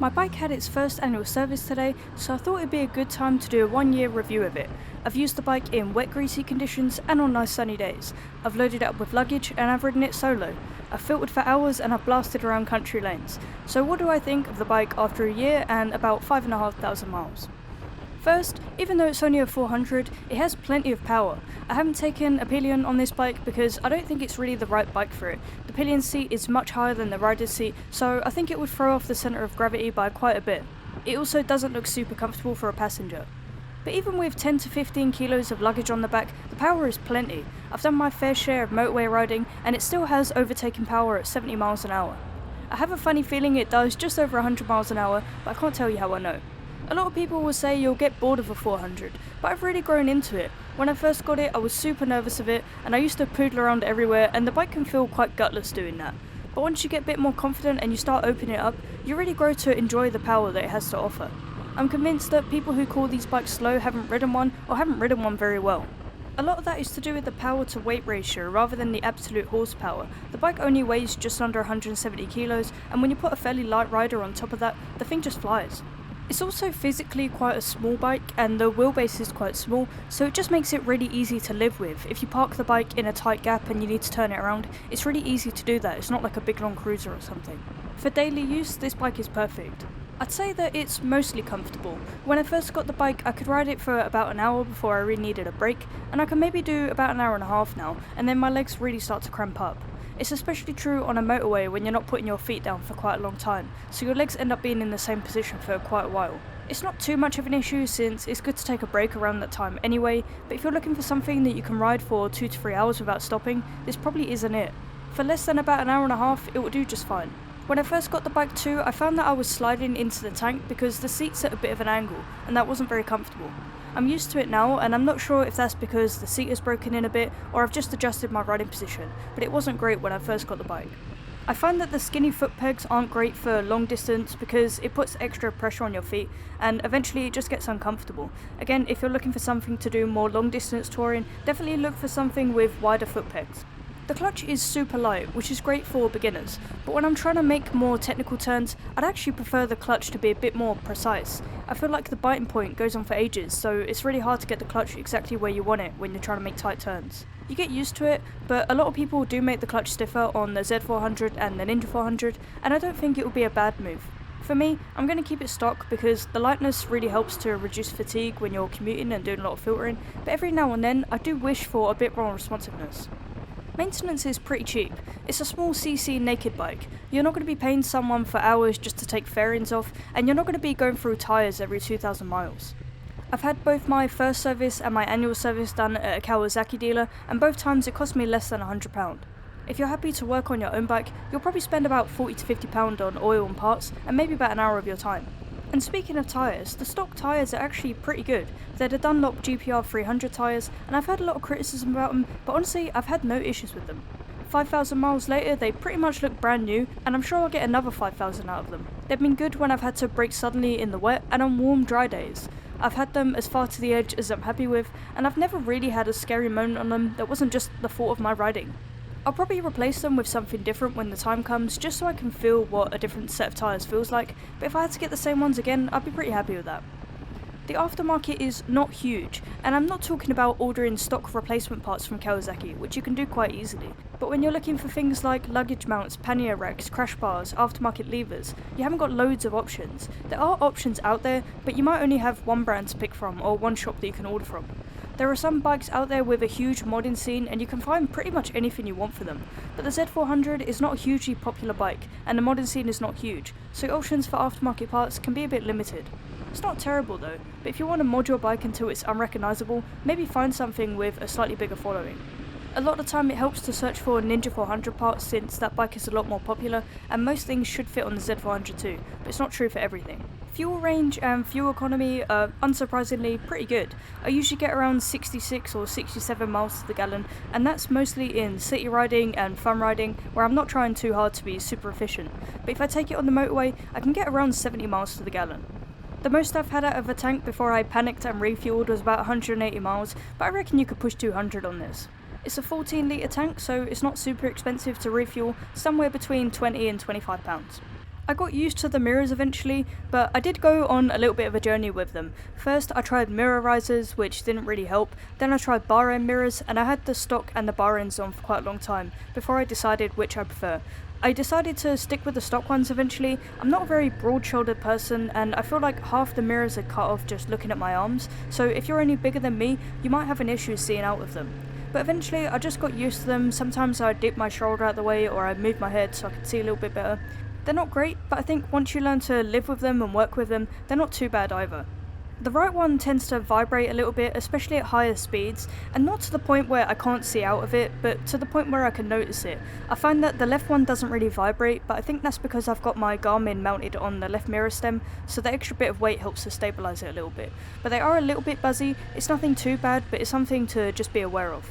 My bike had its first annual service today, so I thought it'd be a good time to do a 1 year review of it. I've used the bike in wet greasy conditions and on nice sunny days. I've loaded it up with luggage and I've ridden it solo. I've filtered for hours and I've blasted around country lanes. So what do I think of the bike after a year and about 5,500 miles? First, even though it's only a 400, it has plenty of power. I haven't taken a pillion on this bike because I don't think it's really the right bike for it. The pillion seat is much higher than the rider's seat, so I think it would throw off the centre of gravity by quite a bit. It also doesn't look super comfortable for a passenger. But even with 10 to 15 kilos of luggage on the back, the power is plenty. I've done my fair share of motorway riding and it still has overtaking power at 70 miles an hour. I have a funny feeling it does just over 100 miles an hour, but I can't tell you how I know. A lot of people will say you'll get bored of a 400, but I've really grown into it. When I first got it, I was super nervous of it, and I used to poodle around everywhere, and the bike can feel quite gutless doing that. But once you get a bit more confident and you start opening it up, you really grow to enjoy the power that it has to offer. I'm convinced that people who call these bikes slow haven't ridden one, or haven't ridden one very well. A lot of that is to do with the power to weight ratio rather than the absolute horsepower. The bike only weighs just under 170 kilos, and when you put a fairly light rider on top of that, the thing just flies. It's also physically quite a small bike and the wheelbase is quite small, so it just makes it really easy to live with. If you park the bike in a tight gap and you need to turn it around, it's really easy to do that. It's not like a big long cruiser or something. For daily use, this bike is perfect. I'd say that it's mostly comfortable. When I first got the bike, I could ride it for about an hour before I really needed a break, and I can maybe do about an hour and a half now, and then my legs really start to cramp up. It's especially true on a motorway when you're not putting your feet down for quite a long time, so your legs end up being in the same position for quite a while. It's not too much of an issue since it's good to take a break around that time anyway, but if you're looking for something that you can ride for 2 to 3 hours without stopping, this probably isn't it. For less than about an hour and a half, it will do just fine. When I first got the bike too, I found that I was sliding into the tank because the seat's at a bit of an angle, and that wasn't very comfortable. I'm used to it now, and I'm not sure if that's because the seat has broken in a bit or I've just adjusted my riding position, but it wasn't great when I first got the bike. I find that the skinny foot pegs aren't great for long distance because it puts extra pressure on your feet and eventually it just gets uncomfortable. Again, if you're looking for something to do more long distance touring, definitely look for something with wider foot pegs. The clutch is super light, which is great for beginners, but when I'm trying to make more technical turns, I'd actually prefer the clutch to be a bit more precise. I feel like the biting point goes on for ages, so it's really hard to get the clutch exactly where you want it when you're trying to make tight turns. You get used to it, but a lot of people do make the clutch stiffer on the Z400 and the Ninja 400, and I don't think it would be a bad move. For me, I'm going to keep it stock because the lightness really helps to reduce fatigue when you're commuting and doing a lot of filtering, but every now and then I do wish for a bit more responsiveness. Maintenance is pretty cheap. It's a small CC naked bike. You're not going to be paying someone for hours just to take fairings off, and you're not going to be going through tyres every 2,000 miles. I've had both my first service and my annual service done at a Kawasaki dealer, and both times it cost me less than £100. If you're happy to work on your own bike, you'll probably spend about £40 to £50 on oil and parts, and maybe about an hour of your time. And speaking of tyres, the stock tyres are actually pretty good. They're the Dunlop GPR 300 tyres, and I've had a lot of criticism about them, but honestly, I've had no issues with them. 5,000 miles later, they pretty much look brand new, and I'm sure I'll get another 5,000 out of them. They've been good when I've had to brake suddenly in the wet and on warm, dry days. I've had them as far to the edge as I'm happy with, and I've never really had a scary moment on them that wasn't just the fault of my riding. I'll probably replace them with something different when the time comes, just so I can feel what a different set of tyres feels like, but if I had to get the same ones again, I'd be pretty happy with that. The aftermarket is not huge, and I'm not talking about ordering stock replacement parts from Kawasaki, which you can do quite easily, but when you're looking for things like luggage mounts, pannier racks, crash bars, aftermarket levers, you haven't got loads of options. There are options out there, but you might only have one brand to pick from, or one shop that you can order from. There are some bikes out there with a huge modding scene and you can find pretty much anything you want for them, but the Z400 is not a hugely popular bike and the modding scene is not huge, so options for aftermarket parts can be a bit limited. It's not terrible though, but if you want to mod your bike until it's unrecognisable, maybe find something with a slightly bigger following. A lot of the time it helps to search for Ninja 400 parts since that bike is a lot more popular and most things should fit on the Z400 too, but it's not true for everything. Fuel range and fuel economy are unsurprisingly pretty good. I usually get around 66 or 67 miles to the gallon, and that's mostly in city riding and fun riding where I'm not trying too hard to be super efficient, but if I take it on the motorway I can get around 70 miles to the gallon. The most I've had out of a tank before I panicked and refueled was about 180 miles, but I reckon you could push 200 on this. It's a 14 litre tank, so it's not super expensive to refuel, somewhere between £20 and £25. I got used to the mirrors eventually, but I did go on a little bit of a journey with them. First, I tried mirror risers, which didn't really help. Then I tried bar end mirrors, and I had the stock and the bar ends on for quite a long time, before I decided which I prefer. I decided to stick with the stock ones eventually. I'm not a very broad-shouldered person, and I feel like half the mirrors are cut off just looking at my arms, so if you're any bigger than me, you might have an issue seeing out of them. But eventually, I just got used to them. Sometimes I'd dip my shoulder out the way, or I'd move my head so I could see a little bit better. They're not great, but I think once you learn to live with them and work with them, they're not too bad either. The right one tends to vibrate a little bit, especially at higher speeds, and not to the point where I can't see out of it, but to the point where I can notice it. I find that the left one doesn't really vibrate, but I think that's because I've got my Garmin mounted on the left mirror stem, so the extra bit of weight helps to stabilise it a little bit. But they are a little bit buzzy. It's nothing too bad, but it's something to just be aware of.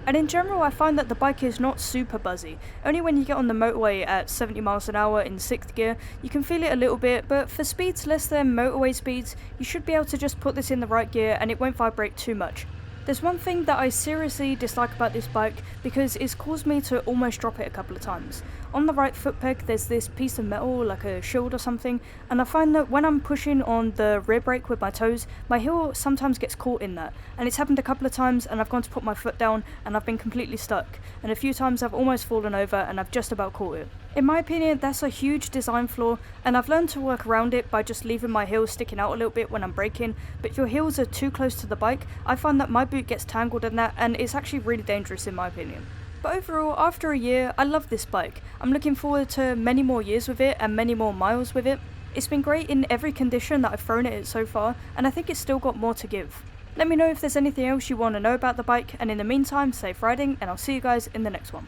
And in general, I find that the bike is not super buzzy. Only when you get on the motorway at 70 miles an hour in 6th gear, you can feel it a little bit, but for speeds less than motorway speeds, you should be able to just put this in the right gear and it won't vibrate too much. There's one thing that I seriously dislike about this bike because it's caused me to almost drop it a couple of times. On the right foot peg there's this piece of metal like a shield or something, and I find that when I'm pushing on the rear brake with my toes, my heel sometimes gets caught in that, and it's happened a couple of times and I've gone to put my foot down and I've been completely stuck, and a few times I've almost fallen over and I've just about caught it. In my opinion, that's a huge design flaw, and I've learned to work around it by just leaving my heels sticking out a little bit when I'm braking, but if your heels are too close to the bike, I find that my boot gets tangled in that, and it's actually really dangerous in my opinion. But overall, after a year, I love this bike. I'm looking forward to many more years with it and many more miles with it. It's been great in every condition that I've thrown at it so far, and I think it's still got more to give. Let me know if there's anything else you want to know about the bike, and in the meantime, safe riding, and I'll see you guys in the next one.